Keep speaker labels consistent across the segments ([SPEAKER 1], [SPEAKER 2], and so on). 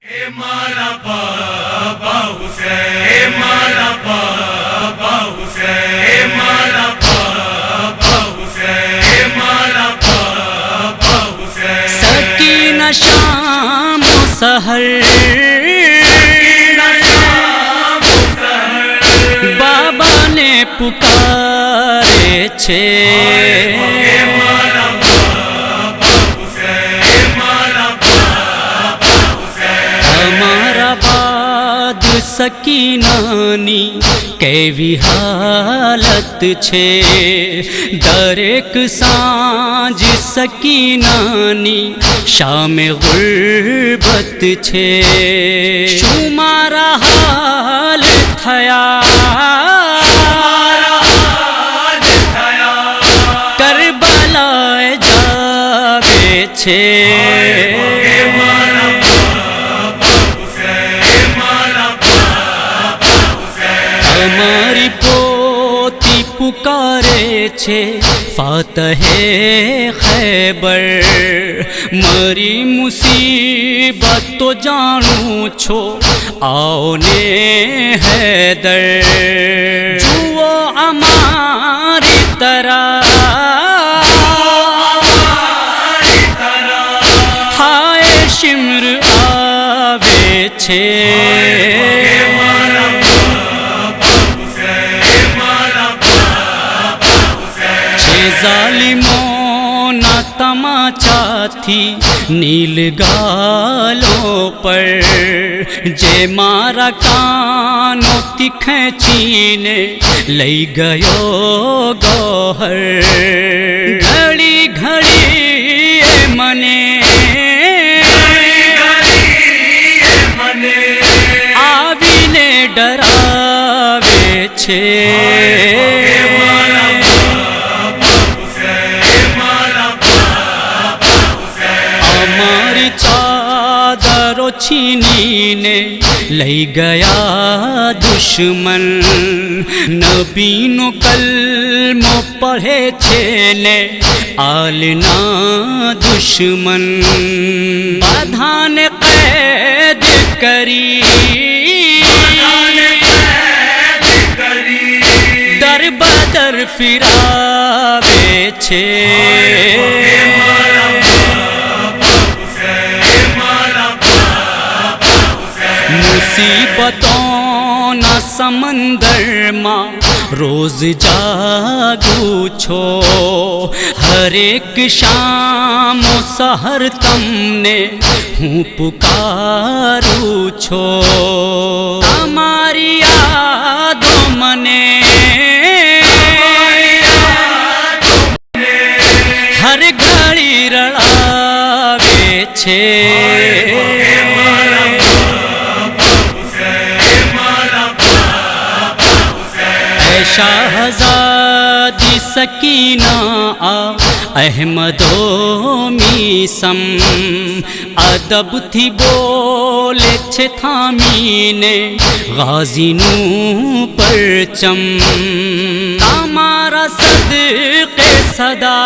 [SPEAKER 1] مارا بابا حسین، مارا بابا حسین، مارا بابا حسین، مارا بابا حسین.
[SPEAKER 2] سکینہ شام و سحر بابا نے پکارے چھے. سکینانی کیوی حالت چھے دریک سانج سکینانی شام غربت چھے. شمارا حال تھیا کربلا جاوے چھے. ہماری پوتی پکارے چھے فاتح خیبر. مری مصیبت تو جانو چھو آؤ نے حیدر. جو ہماری طرح ہائے شمر آوے چھے. ظالموں نہ تماچا تھی نیل گالوں پر جے مارا کانو تی کھینچینے لئی گیو گوہر. گھڑی گھڑی اے منے آوینے ڈراوے چھے. چادر چھینینے لئی گیا دشمن. نبی نو کلمہ پڑھے چھینے آلنا دشمن. بدھان قید کری در بدر فراوے چھے. مصیبتوں نہ سمندر ماں روز جاگو چھو. ہر ایک شام و سحر تم نے ہوں پکارو چھو. ہماری یادوں منے ہر گھڑی رڑاوے چھے. شہزادی سکینہ آ احمد و میسم ادب تھی بولے چھے تھامینے غازی نو پرچم. ہمارا صدق صدا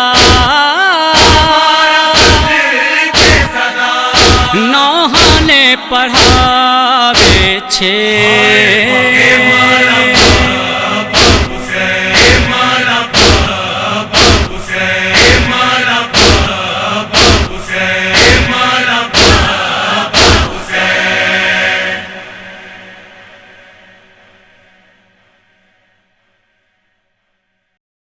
[SPEAKER 2] نوحہ نے پڑھاوے چھے.